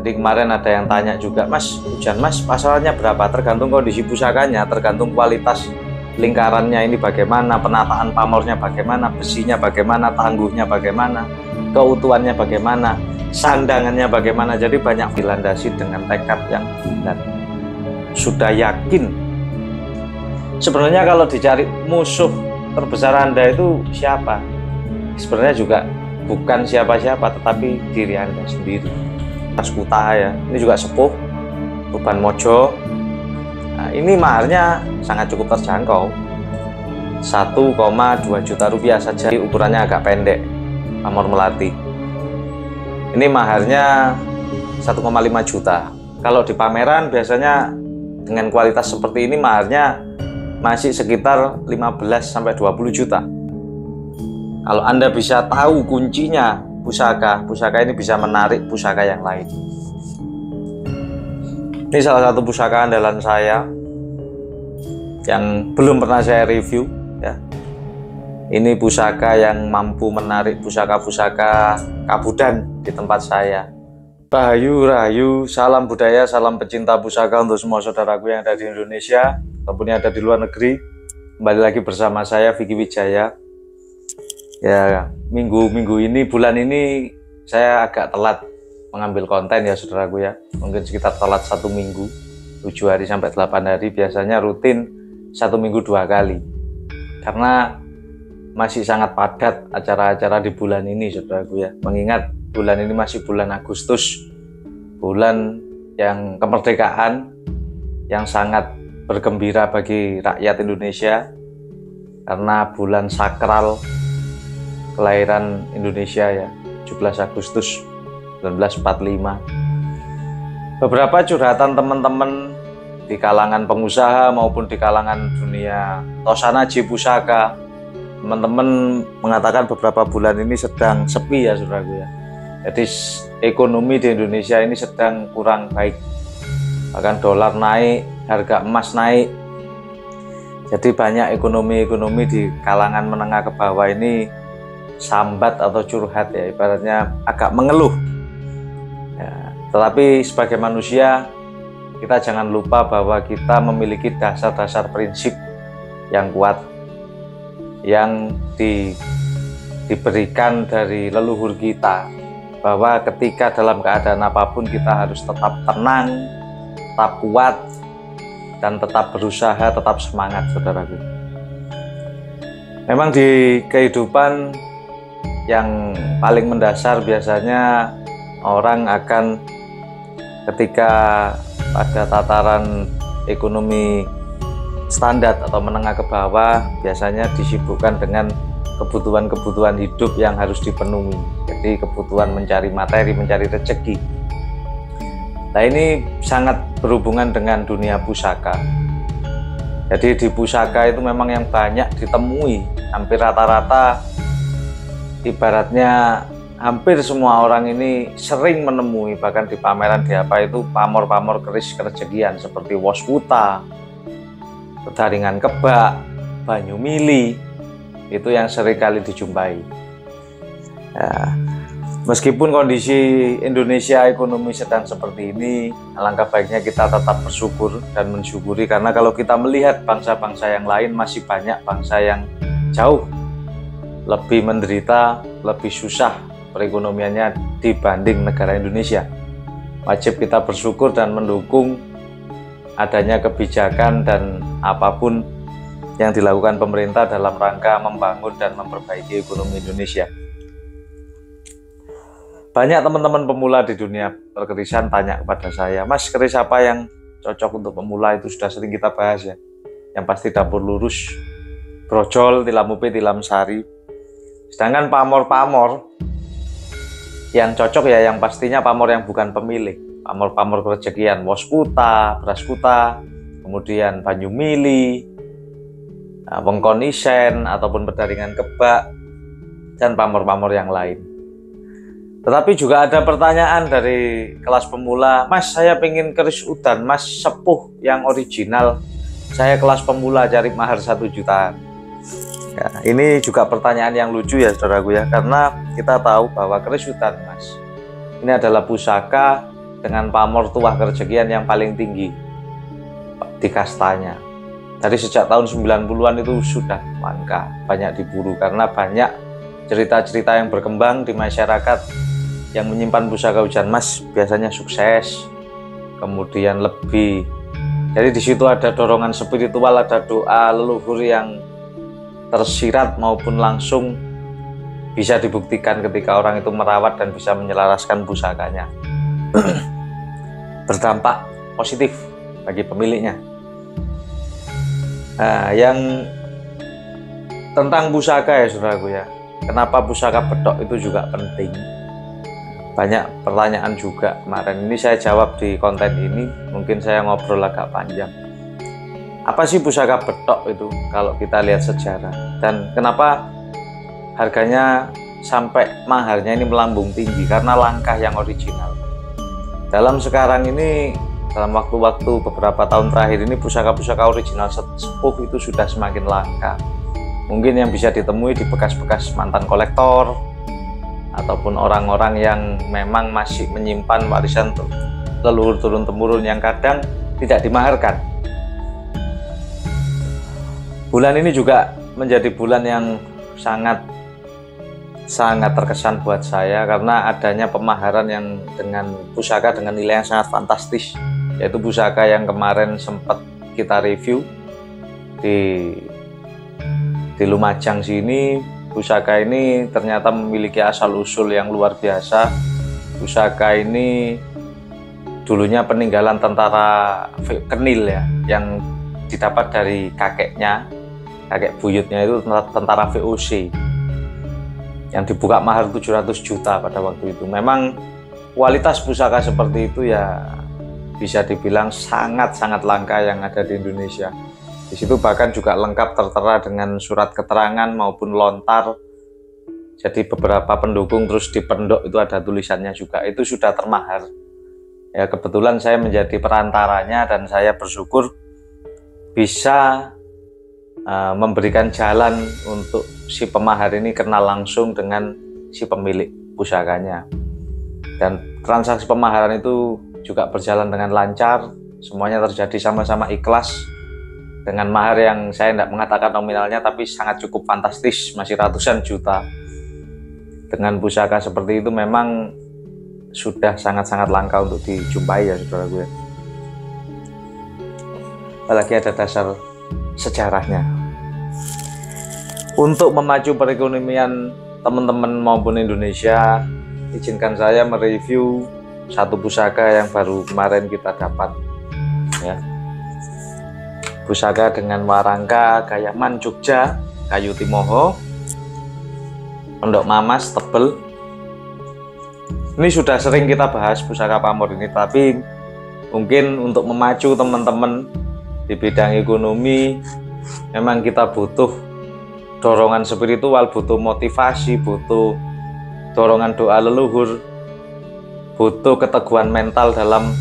Jadi kemarin ada yang tanya juga, Mas, hujan Mas pasalnya berapa? Tergantung kondisi pusakanya, tergantung kualitas lingkarannya ini bagaimana, penataan pamornya bagaimana, besinya bagaimana, tangguhnya bagaimana, keutuhannya bagaimana, sandangannya bagaimana. Jadi banyak dilandasi dengan tekad yang bulat. Sudah yakin. Sebenarnya kalau dicari musuh terbesar Anda itu siapa? Sebenarnya juga bukan siapa-siapa, tetapi diri Anda sendiri. Mas Kuta ya, ini juga sepuh, Tuban Mojo. Nah, ini maharnya sangat cukup terjangkau, 1,2 juta rupiah saja. Ukurannya agak pendek, pamor melati. Ini maharnya 1,5 juta. Kalau di pameran biasanya dengan kualitas seperti ini maharnya masih sekitar 15-20 juta. Kalau Anda bisa tahu kuncinya pusaka ini bisa menarik pusaka yang lain. Ini salah satu pusaka andalan saya yang belum pernah saya review ya. Ini pusaka yang mampu menarik pusaka-pusaka kabudan di tempat saya. Rahayu, salam budaya, salam pecinta pusaka untuk semua saudaraku yang ada di Indonesia ataupun yang ada di luar negeri. Kembali lagi bersama saya Vicky Wijaya. Ya, minggu ini, bulan ini saya agak telat mengambil konten ya saudaraku ya. Mungkin sekitar telat 1 minggu, 7 hari sampai 8 hari. Biasanya rutin 1 minggu 2 kali. Karena masih sangat padat acara-acara di bulan ini saudaraku ya. Mengingat bulan ini masih bulan Agustus, bulan yang kemerdekaan, yang sangat bergembira bagi rakyat Indonesia. Karena bulan sakral kelahiran Indonesia ya, 17 Agustus 1945. Beberapa curhatan teman-teman di kalangan pengusaha maupun di kalangan dunia tosanaji pusaka, teman-teman mengatakan beberapa bulan ini sedang sepi ya saudaraku ya. Jadi ekonomi di Indonesia ini sedang kurang baik. Bahkan dolar naik, harga emas naik. Jadi banyak ekonomi di kalangan menengah ke bawah ini sambat atau curhat ya, ibaratnya agak mengeluh ya. Tetapi sebagai manusia kita jangan lupa bahwa kita memiliki dasar-dasar prinsip yang kuat yang diberikan dari leluhur kita, bahwa ketika dalam keadaan apapun kita harus tetap tenang, tetap kuat, dan tetap berusaha, tetap semangat saudaraku. Memang di kehidupan yang paling mendasar biasanya orang akan ketika pada tataran ekonomi standar atau menengah ke bawah biasanya disibukkan dengan kebutuhan-kebutuhan hidup yang harus dipenuhi. Jadi kebutuhan mencari materi, mencari rezeki. Nah ini sangat berhubungan dengan dunia pusaka. Jadi di pusaka itu memang yang banyak ditemui, hampir rata-rata ibaratnya hampir semua orang ini sering menemui, bahkan di pameran di apa itu pamor-pamor keris kerejekian seperti Woskuta, Pedaringan Kebak, Banyu Mili, itu yang sering kali dijumpai ya. Meskipun kondisi Indonesia ekonomi sedang seperti ini, alangkah baiknya kita tetap bersyukur dan mensyukuri, karena kalau kita melihat bangsa-bangsa yang lain, masih banyak bangsa yang jauh lebih menderita, lebih susah perekonomiannya dibanding negara Indonesia. Wajib kita bersyukur dan mendukung adanya kebijakan dan apapun yang dilakukan pemerintah dalam rangka membangun dan memperbaiki ekonomi Indonesia. Banyak teman-teman pemula di dunia perkerisan tanya kepada saya, Mas, keris apa yang cocok untuk pemula? Itu sudah sering kita bahas ya. Yang pasti Dapur Lurus, Brojol, Tilam Upi, Tilam Sari. Sedangkan pamor-pamor yang cocok ya, yang pastinya pamor yang bukan pemilik. Pamor-pamor kerejekian, Woskuta, Braskuta, kemudian Banyu Mili, Wengkon Isen, ataupun Pedaringan Kebak, dan pamor-pamor yang lain. Tetapi juga ada pertanyaan dari kelas pemula, Mas, saya pengen keris udan, Mas, sepuh yang original. Saya kelas pemula cari mahar 1 jutaan. Ya, ini juga pertanyaan yang lucu ya saudaraku ya, karena kita tahu bahwa keris udan, Mas, ini adalah pusaka dengan pamor tuah kerejekian yang paling tinggi di kastanya. Dari sejak tahun 90-an itu sudah langka, banyak diburu karena banyak cerita-cerita yang berkembang di masyarakat yang menyimpan pusaka hujan emas biasanya sukses, kemudian lebih. Jadi di situ ada dorongan spiritual, ada doa leluhur yang tersirat maupun langsung bisa dibuktikan ketika orang itu merawat dan bisa menyelaraskan pusakanya. Berdampak positif bagi pemiliknya. Nah, yang tentang pusaka ya saudaraku ya, kenapa pusaka bedok itu juga penting? Banyak pertanyaan juga kemarin, ini saya jawab di konten ini, mungkin saya ngobrol agak panjang. Apa sih pusaka bedok itu kalau kita lihat sejarah, dan kenapa harganya sampai mahalnya ini melambung tinggi? Karena langkah yang original. Dalam sekarang ini, dalam waktu-waktu beberapa tahun terakhir ini, pusaka-pusaka original sepuh itu sudah semakin langka. Mungkin yang bisa ditemui di bekas-bekas mantan kolektor ataupun orang-orang yang memang masih menyimpan warisan leluhur turun-temurun yang kadang tidak dimaharkan. Bulan ini juga menjadi bulan yang sangat terkesan buat saya karena adanya pemaharan yang dengan pusaka dengan nilai yang sangat fantastis, yaitu pusaka yang kemarin sempat kita review di Lumajang sini. Pusaka ini ternyata memiliki asal-usul yang luar biasa. Pusaka ini dulunya peninggalan tentara Kenil ya, yang didapat dari kakek buyutnya itu tentara VOC, yang dibuka mahar 700 juta pada waktu itu. Memang kualitas pusaka seperti itu ya bisa dibilang sangat-sangat langka yang ada di Indonesia. Di situ bahkan juga lengkap tertera dengan surat keterangan maupun lontar. Jadi beberapa pendukung terus di pendok itu ada tulisannya juga. Itu sudah termahar. Ya kebetulan saya menjadi perantaranya dan saya bersyukur bisa memberikan jalan untuk si pemahar ini kenal langsung dengan si pemilik pusakanya. Dan transaksi pemaharan itu juga berjalan dengan lancar. Semuanya terjadi sama-sama ikhlas. Dengan mahar yang saya tidak mengatakan nominalnya, tapi sangat cukup fantastis, masih ratusan juta. Dengan pusaka seperti itu memang sudah sangat-sangat langka untuk dijumpai ya saudara gue. Apalagi ada dasar sejarahnya. Untuk memacu perekonomian teman-teman maupun Indonesia, izinkan saya mereview satu pusaka yang baru kemarin kita dapat ya. Pusaka dengan warangka Gayaman Jogja, kayu timoho, pondok mamas tebel. Ini sudah sering kita bahas pusaka pamor ini, tapi mungkin untuk memacu teman-teman di bidang ekonomi, memang kita butuh dorongan spiritual, butuh motivasi, butuh dorongan doa leluhur, butuh keteguhan mental dalam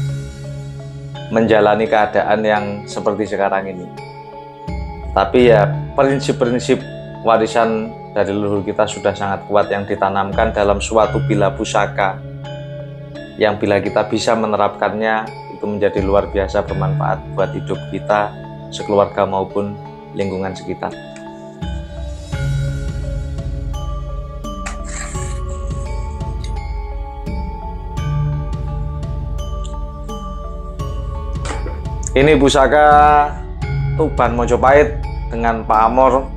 menjalani keadaan yang seperti sekarang ini. Tapi ya prinsip-prinsip warisan dari leluhur kita sudah sangat kuat yang ditanamkan dalam suatu bila pusaka, yang bila kita bisa menerapkannya itu menjadi luar biasa bermanfaat buat hidup kita, sekeluarga maupun lingkungan sekitar. Ini pusaka Tuban Mojopahit dengan pamor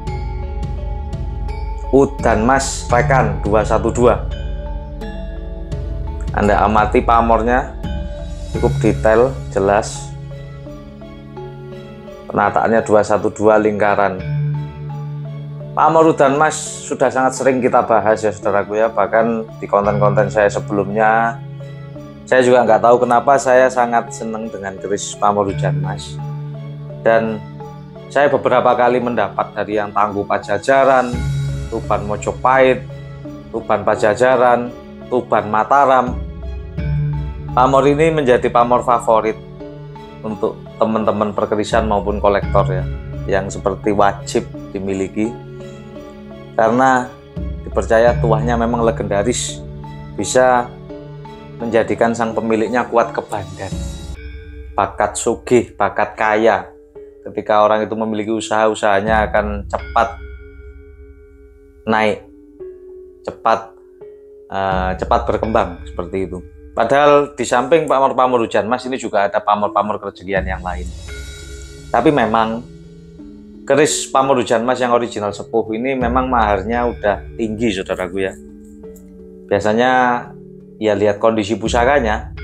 Udan Mas Rekan 212. Anda amati pamornya cukup detail, jelas. Penataannya 212 lingkaran. Pamor Udan Mas sudah sangat sering kita bahas ya saudaraku ya, bahkan di konten-konten saya sebelumnya. Saya juga nggak tahu kenapa saya sangat senang dengan keris pamor hujan emas. Dan saya beberapa kali mendapat dari yang Tangguh Pajajaran, Tuban Mojopahit, Tuban Pajajaran, Tuban Mataram. Pamor ini menjadi pamor favorit untuk teman-teman perkerisan maupun kolektor ya, yang seperti wajib dimiliki karena dipercaya tuahnya memang legendaris, bisa menjadikan sang pemiliknya kuat kebandan, bakat sugih, bakat kaya. Ketika orang itu memiliki usaha, usahanya akan cepat naik, cepat berkembang seperti itu. Padahal di samping pamor-pamor hujan mas ini juga ada pamor-pamor kerejekian yang lain. Tapi memang keris pamor hujan mas yang original sepuh ini memang maharnya udah tinggi saudaraku ya. Biasanya ya lihat kondisi pusakanya.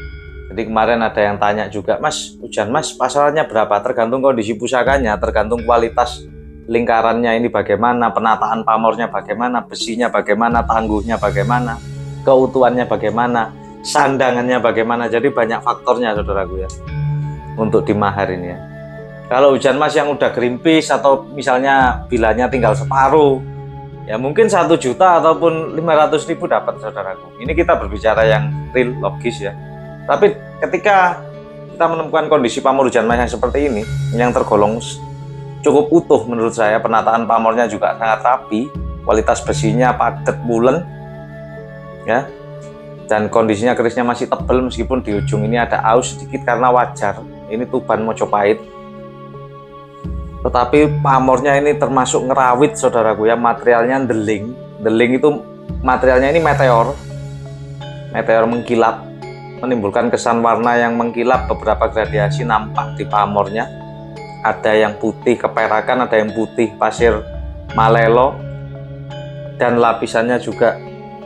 Jadi kemarin ada yang tanya juga, mas hujan mas pasarannya berapa? Tergantung kondisi pusakanya, tergantung kualitas lingkarannya ini bagaimana, penataan pamornya bagaimana, besinya bagaimana, tangguhnya bagaimana, keutuhannya bagaimana, sandangannya bagaimana. Jadi banyak faktornya saudaraku ya untuk di mahar ini ya. Kalau hujan mas yang udah gerimpis atau misalnya bilanya tinggal separuh, ya mungkin 1 juta ataupun 500.000 dapat saudaraku. Ini kita berbicara yang real, logis ya. Tapi ketika kita menemukan kondisi pamor hujan mas yang seperti ini, yang tergolong cukup utuh menurut saya, penataan pamornya juga sangat rapi, kualitas besinya padat bulen ya, dan kondisinya kerisnya masih tebal meskipun di ujung ini ada aus sedikit karena wajar, ini tuban Mojopahit. Tetapi pamornya ini termasuk ngerawit saudaraku ya, materialnya deling. Deling itu materialnya ini meteor mengkilap, menimbulkan kesan warna yang mengkilap, beberapa gradiasi nampak di pamornya. Ada yang putih keperakan, ada yang putih pasir malelo, dan lapisannya juga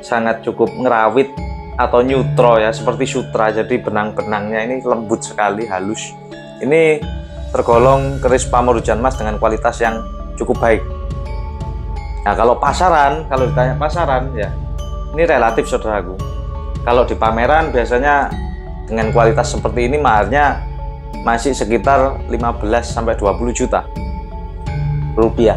sangat cukup ngerawit atau neutro ya, seperti sutra. Jadi benang-benangnya ini lembut sekali, halus. Ini tergolong keris pamor hujan mas dengan kualitas yang cukup baik. Nah kalau pasaran, kalau ditanya pasaran ya ini relatif saudaraku. Kalau di pameran biasanya dengan kualitas seperti ini maharnya masih sekitar 15-20 juta rupiah.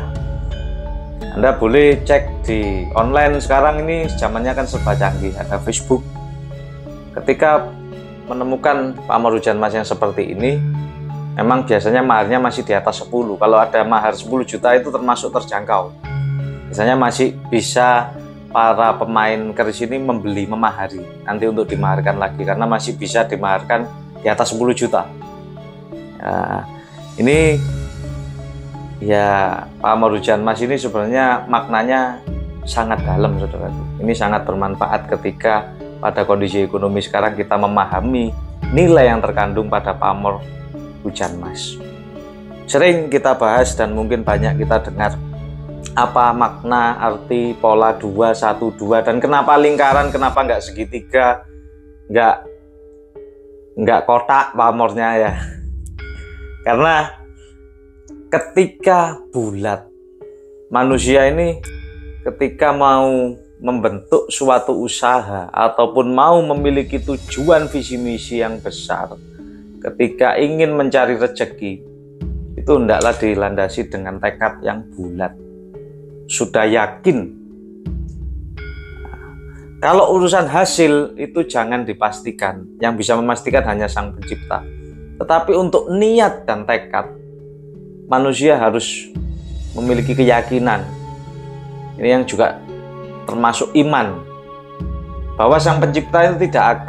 Anda boleh cek di online sekarang ini, zamannya kan serba canggih, ada Facebook. Ketika menemukan pamor hujan mas yang seperti ini, memang biasanya maharnya masih di atas 10. Kalau ada mahar 10 juta itu termasuk terjangkau. Biasanya masih bisa para pemain keris ini membeli, memahari nanti untuk dimaharkan lagi, karena masih bisa dimaharkan di atas 10 juta. Nah, ini ya pamor hujan mas ini sebenarnya maknanya sangat dalam saudaraku. Ini sangat bermanfaat ketika pada kondisi ekonomi sekarang kita memahami nilai yang terkandung pada pamor hujan mas. Sering kita bahas dan mungkin banyak kita dengar apa makna arti pola 2-1-2 dan kenapa lingkaran, kenapa nggak segitiga, nggak kotak pamornya ya. Karena ketika bulat, manusia ini ketika mau membentuk suatu usaha ataupun mau memiliki tujuan visi misi yang besar, ketika ingin mencari rezeki, itu hendaklah dilandasi dengan tekad yang bulat, sudah yakin. Kalau urusan hasil itu jangan dipastikan, yang bisa memastikan hanya Sang Pencipta. Tetapi untuk niat dan tekad, manusia harus memiliki keyakinan. Ini yang juga termasuk iman, bahwa Sang Pencipta itu tidak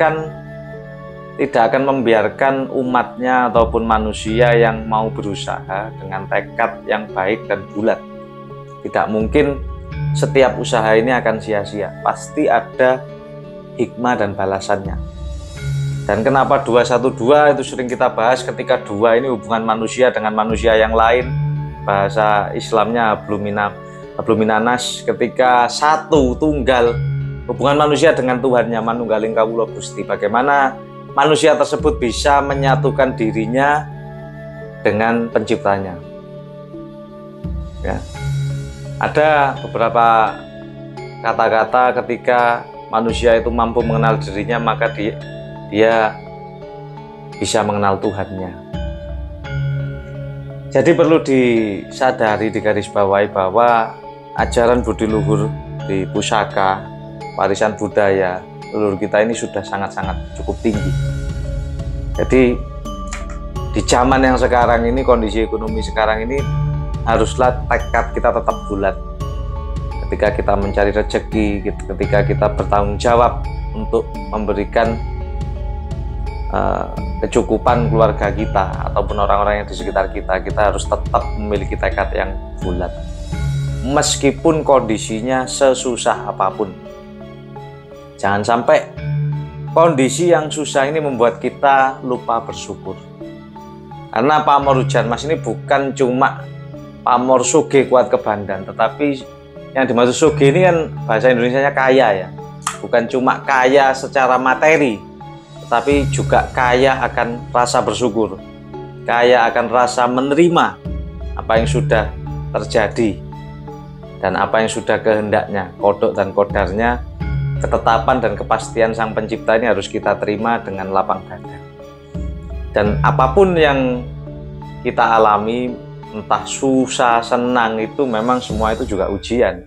akan membiarkan umatnya ataupun manusia yang mau berusaha dengan tekad yang baik dan bulat. Tidak mungkin setiap usaha ini akan sia-sia, pasti ada hikmah dan balasannya. Dan kenapa 2-1-2 itu sering kita bahas, ketika dua ini hubungan manusia dengan manusia yang lain, bahasa Islamnya habluminanas, ketika satu tunggal hubungan manusia dengan Tuhannya, manunggaling kawula Gusti, bagaimana manusia tersebut bisa menyatukan dirinya dengan penciptanya ya. Ada beberapa kata-kata ketika manusia itu mampu mengenal dirinya, maka dia bisa mengenal Tuhannya. Jadi perlu disadari, digarisbawahi bahwa ajaran budi luhur di pusaka, warisan budaya leluhur kita ini sudah sangat-sangat cukup tinggi. Jadi di zaman yang sekarang ini, kondisi ekonomi sekarang ini, haruslah tekad kita tetap bulat. Ketika kita mencari rezeki, ketika kita bertanggung jawab untuk memberikan kecukupan keluarga kita ataupun orang-orang yang di sekitar kita, kita harus tetap memiliki tekad yang bulat meskipun kondisinya sesusah apapun. Jangan sampai kondisi yang susah ini membuat kita lupa bersyukur. Karena pamor hujan mas ini bukan cuma pamor sugih kuat kebandan, tetapi yang dimaksud sugih ini kan bahasa Indonesianya kaya ya. Bukan cuma kaya secara materi, tetapi juga kaya akan rasa bersyukur, kaya akan rasa menerima apa yang sudah terjadi dan apa yang sudah kehendaknya, kodok dan kodarnya, ketetapan dan kepastian Sang Pencipta ini harus kita terima dengan lapang dada. Dan apapun yang kita alami, entah susah, senang, itu memang semua itu juga ujian.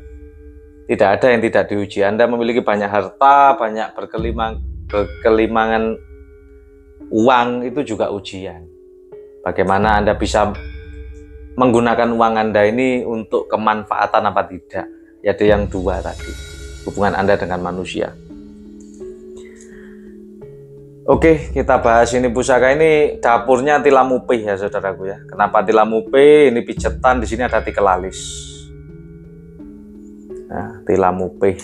Tidak ada yang tidak diuji. Anda memiliki banyak harta, banyak berkelimangan uang, itu juga ujian. Bagaimana Anda bisa menggunakan uang Anda ini untuk kemanfaatan apa tidak? Ya ada yang dua tadi, hubungan Anda dengan manusia. Oke, kita bahas ini pusaka ini dapurnya tilamupih ya saudaraku ya. Kenapa tilamupih? Ini pijetan, di sini ada tikel alis. Nah, tilamupih.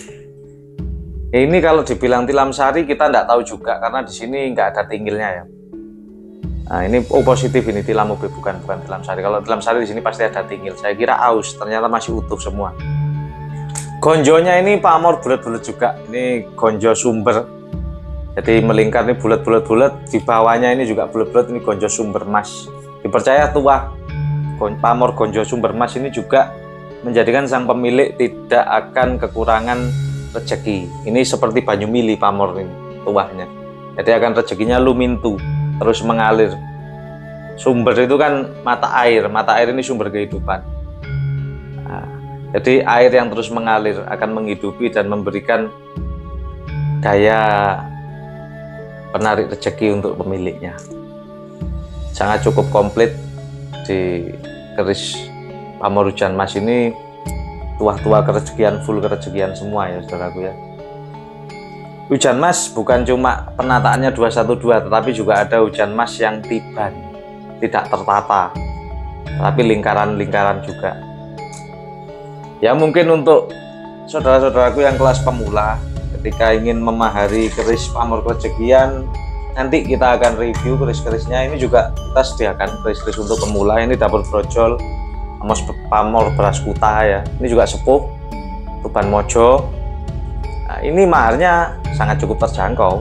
Ini kalau dibilang tilam sari kita tidak tahu juga karena di sini nggak ada tinggilnya ya. Nah, ini positif ini tilamupih, bukan tilam sari. Kalau tilam sari di sini pasti ada tinggil. Saya kira aus, ternyata masih utuh semua. Gonjonya ini pamor bulat-bulat juga. Ini gonjo sumber. Jadi melingkar ini bulat-bulat, di bawahnya ini juga bulat-bulat, ini gonjo sumber mas. Dipercaya tuah pamor gonjo sumber mas ini juga menjadikan sang pemilik tidak akan kekurangan rezeki. Ini seperti banyu mili pamor ini tuahnya. Jadi akan rezekinya lumintu, terus mengalir. Sumber itu kan mata air ini sumber kehidupan. Nah, jadi air yang terus mengalir akan menghidupi dan memberikan daya penarik rezeki untuk pemiliknya. Sangat cukup komplit di keris pamor hujan mas ini, tuah-tuah kerezekian, full kerezekian semua ya saudaraku ya. Hujan mas bukan cuma penataannya 212, tetapi juga ada hujan mas yang tiban, tidak tertata, tapi lingkaran-lingkaran juga. Ya mungkin untuk saudara-saudaraku yang kelas pemula, ketika ingin memahari keris pamor kerezekian, nanti kita akan review keris-kerisnya. Ini juga kita sediakan keris-keris untuk pemula. Ini dapur brojol, pamor beras kutah ya. Ini juga sepuh, tuban mojo. Nah, ini maharnya sangat cukup terjangkau,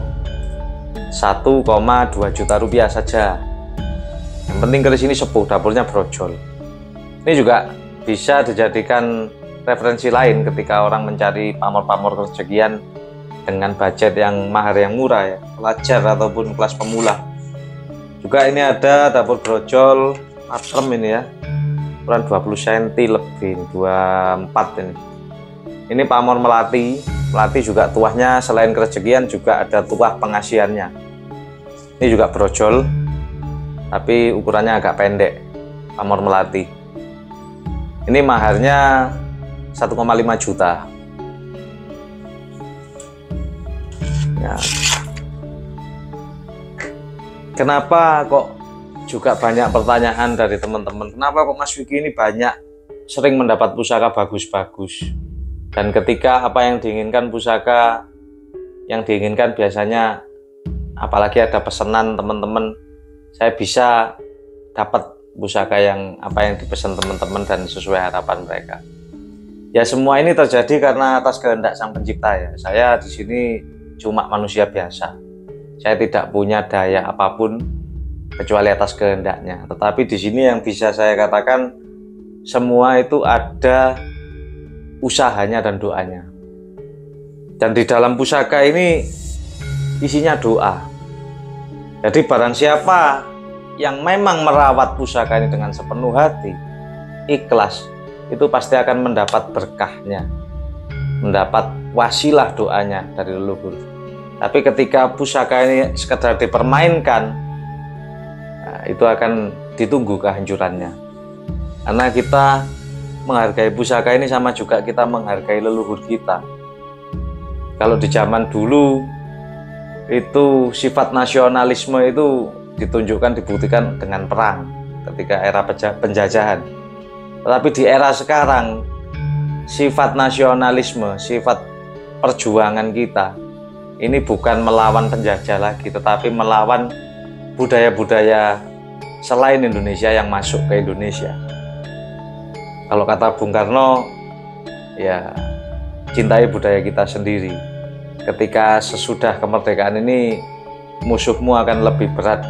1,2 juta rupiah saja. Yang penting keris ini sepuh, dapurnya brojol. Ini juga bisa dijadikan referensi lain ketika orang mencari pamor-pamor kerezekian dengan budget yang mahar yang murah ya, pelajar ataupun kelas pemula. Juga ini ada dapur brojol patrem ini ya, ukuran 20 cm lebih, 24 ini. Ini pamor melati. Melati juga tuahnya selain kerezekian juga ada tuah pengasihannya. Ini juga brojol, tapi ukurannya agak pendek, pamor melati. Ini maharnya 1,5 juta. Ya. Kenapa kok juga banyak pertanyaan dari teman-teman? Kenapa kok Mas Vicky ini banyak sering mendapat pusaka bagus-bagus? Dan ketika apa yang diinginkan pusaka yang diinginkan biasanya, apalagi ada pesanan teman-teman, saya bisa dapat pusaka yang apa yang dipesan teman-teman dan sesuai harapan mereka. Ya semua ini terjadi karena atas kehendak Sang Pencipta ya. Saya di sini cuma manusia biasa. Saya tidak punya daya apapun kecuali atas kehendaknya. Tetapi di sini yang bisa saya katakan, semua itu ada usahanya dan doanya. Dan di dalam pusaka ini isinya doa. Jadi barang siapa yang memang merawat pusaka ini dengan sepenuh hati, ikhlas, itu pasti akan mendapat berkahnya, mendapat wasilah doanya dari leluhur. Tapi ketika pusaka ini sekedar dipermainkan, nah, itu akan ditunggu kehancurannya. Karena kita menghargai pusaka ini sama juga kita menghargai leluhur kita. Kalau di zaman dulu itu sifat nasionalisme itu ditunjukkan, dibuktikan dengan perang ketika era penjajahan. Tetapi di era sekarang, sifat nasionalisme, sifat perjuangan kita ini bukan melawan penjajah lagi, tetapi melawan budaya-budaya selain Indonesia yang masuk ke Indonesia. Kalau kata Bung Karno, ya cintai budaya kita sendiri. Ketika sesudah kemerdekaan ini, musuhmu akan lebih berat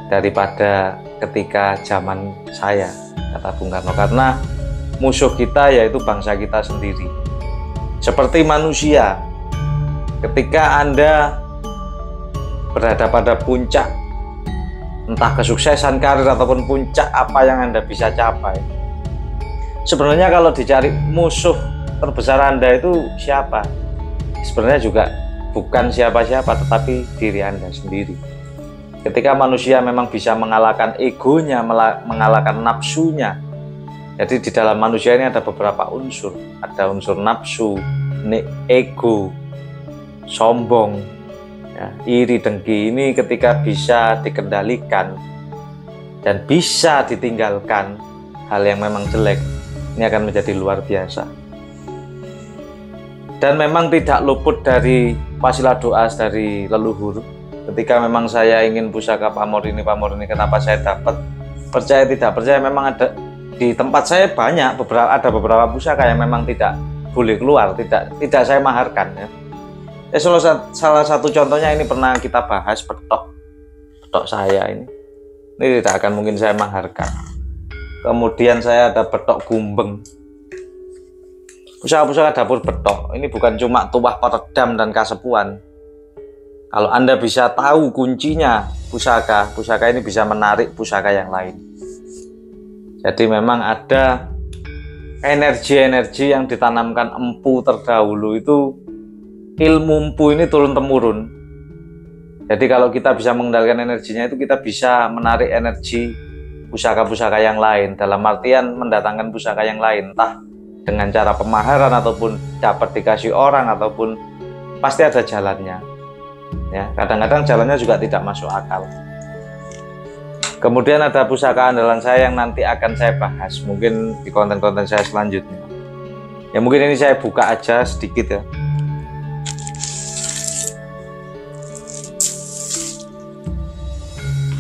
daripada ketika zaman saya, kata Bung Karno. Karena musuh kita yaitu bangsa kita sendiri. Seperti manusia, ketika Anda berada pada puncak, entah kesuksesan karir ataupun puncak apa yang Anda bisa capai, sebenarnya kalau dicari musuh terbesar Anda itu siapa? Sebenarnya juga bukan siapa-siapa, tetapi diri Anda sendiri. Ketika manusia memang bisa mengalahkan egonya, mengalahkan nafsunya. Jadi di dalam manusia ini ada beberapa unsur. Ada unsur nafsu, ego, sombong, ya, iri, dengki. Ini ketika bisa dikendalikan dan bisa ditinggalkan hal yang memang jelek, ini akan menjadi luar biasa. Dan memang tidak luput dari wasilah doa dari leluhur. Ketika memang saya ingin pusaka pamor ini, kenapa saya dapat? Percaya tidak percaya, memang ada di tempat saya ada beberapa pusaka yang memang tidak boleh keluar, tidak saya maharkan, ya. Salah satu contohnya ini pernah kita bahas, betok saya ini tidak akan mungkin saya maharkan. Kemudian saya ada betok gumbeng, pusaka-pusaka dapur betok. Ini bukan cuma tuah peredam dan kasepuan. Kalau Anda bisa tahu kuncinya pusaka ini bisa menarik pusaka yang lain. Jadi memang ada energi-energi yang ditanamkan empu terdahulu, itu ilmu empu ini turun-temurun. Jadi kalau kita bisa mengendalikan energinya, itu kita bisa menarik energi pusaka-pusaka yang lain, dalam artian mendatangkan pusaka yang lain, entah dengan cara pemaharan ataupun dapat dikasih orang, ataupun pasti ada jalannya. Ya, kadang-kadang jalannya juga tidak masuk akal. Kemudian ada pusaka andalan saya yang nanti akan saya bahas mungkin di konten-konten saya selanjutnya. Ya mungkin ini saya buka aja sedikit, ya.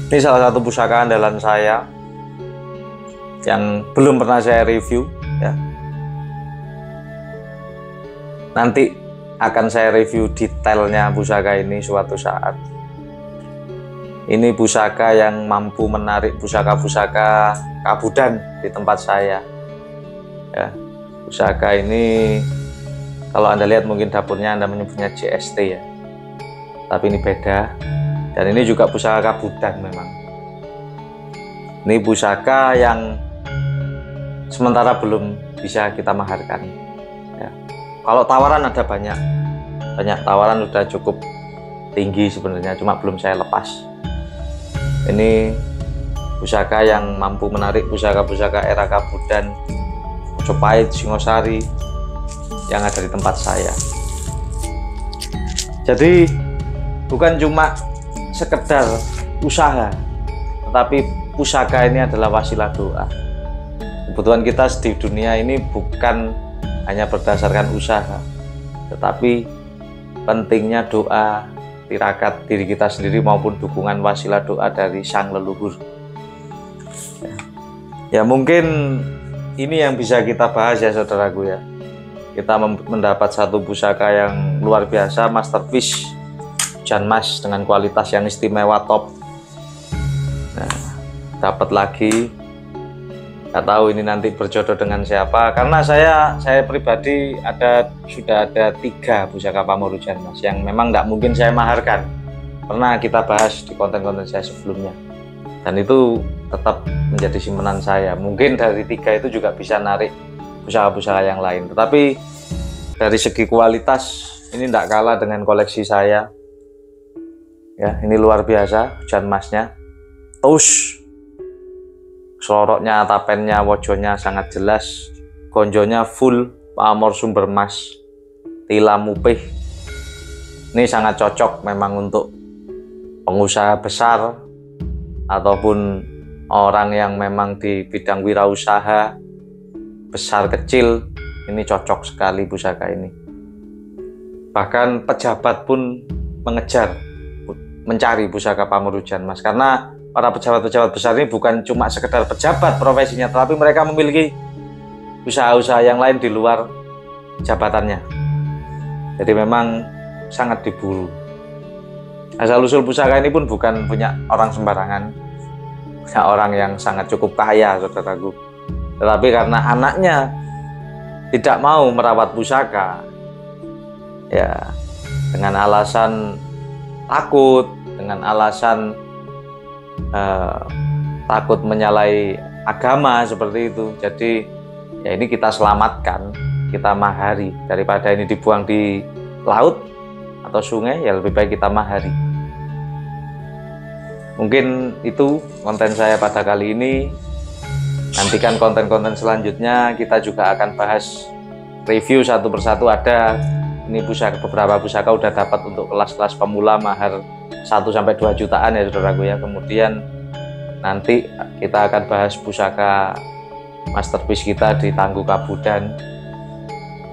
Ini salah satu pusaka andalan saya yang belum pernah saya review, ya. Nanti akan saya review detailnya pusaka ini suatu saat. Ini pusaka yang mampu menarik pusaka-pusaka kabudan di tempat saya, ya. Pusaka ini kalau Anda lihat mungkin dapurnya Anda menyebutnya JST, ya, tapi ini beda. Dan ini juga pusaka kabudan memang. Ini pusaka yang sementara belum bisa kita maharkan, ya. Kalau tawaran ada banyak tawaran, sudah cukup tinggi sebenarnya, cuma belum saya lepas. Ini pusaka yang mampu menarik pusaka-pusaka era kabudan, Mojopahit, Singosari yang ada di tempat saya. Jadi bukan cuma sekedar usaha, tetapi pusaka ini adalah wasilah doa. Kebutuhan kita di dunia ini bukan hanya berdasarkan usaha, tetapi pentingnya doa, tirakat diri kita sendiri maupun dukungan wasilah doa dari sang leluhur. Ya mungkin ini yang bisa kita bahas, ya saudaraku, ya. Kita mendapat satu pusaka yang luar biasa, masterpiece, hujan mas dengan kualitas yang istimewa, top. Nah, dapat lagi. Nggak tahu ini nanti berjodoh dengan siapa, karena saya pribadi sudah ada 3 pusaka pamor hujan mas yang memang nggak mungkin saya maharkan. Pernah kita bahas di konten-konten saya sebelumnya, dan itu tetap menjadi simpanan saya. Mungkin dari 3 itu juga bisa narik pusaka-pusaka yang lain, tetapi dari segi kualitas ini tidak kalah dengan koleksi saya, ya. Ini luar biasa hujan masnya, soroknya, tapennya, wojonya sangat jelas, gonjonya full pamor sumber mas, tilam mupih, Ini sangat cocok memang untuk pengusaha besar ataupun orang yang memang di bidang wirausaha besar kecil. Ini cocok sekali pusaka ini. Bahkan pejabat pun mencari pusaka Pamurujan, Mas, karena para pejabat-pejabat besar ini bukan cuma sekedar pejabat profesinya, tapi mereka memiliki usaha-usaha yang lain di luar jabatannya. Jadi memang sangat diburu. Asal-usul pusaka ini pun bukan punya orang sembarangan, punya orang yang sangat cukup kaya, saudaraku. Tetapi karena anaknya tidak mau merawat pusaka, ya dengan alasan takut, dengan alasan takut menyalahi agama seperti itu. Jadi ya ini kita selamatkan, kita mahari, daripada ini dibuang di laut atau sungai, ya lebih baik kita mahari. Mungkin itu konten saya pada kali ini. Nantikan konten-konten selanjutnya, kita juga akan bahas review satu persatu. Ada ini beberapa pusaka udah dapat untuk kelas-kelas pemula mahar 1-2 jutaan ya saudaraku ya. Kemudian nanti kita akan bahas pusaka masterpiece kita di Tangguh Kabudan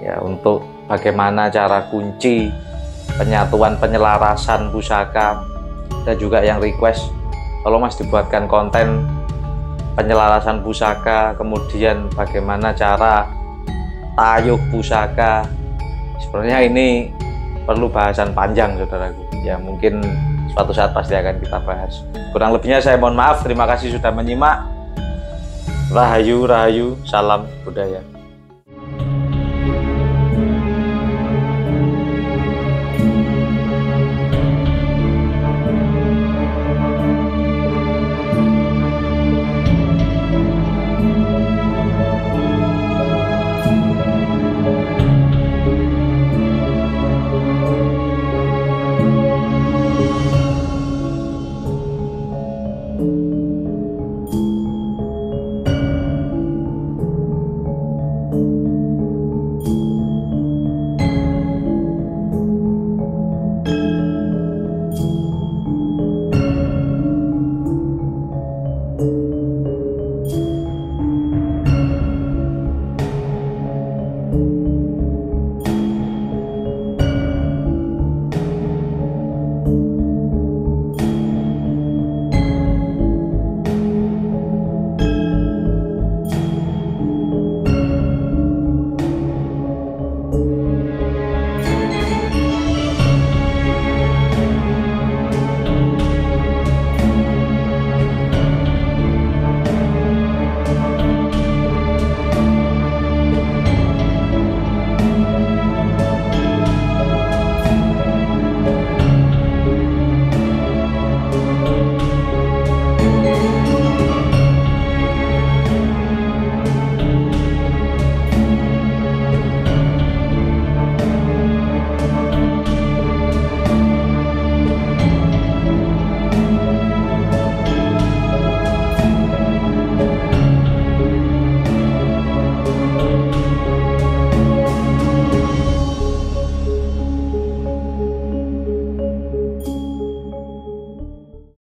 ya, untuk bagaimana cara kunci penyatuan penyelarasan pusaka. Dan juga yang request, kalau Mas dibuatkan konten penyelarasan pusaka, kemudian bagaimana cara tayuh pusaka. Sebenarnya ini perlu bahasan panjang saudaraku ya, mungkin suatu saat pasti akan kita bahas. Kurang lebihnya saya mohon maaf. Terima kasih sudah menyimak. Rahayu, rahayu, salam budaya.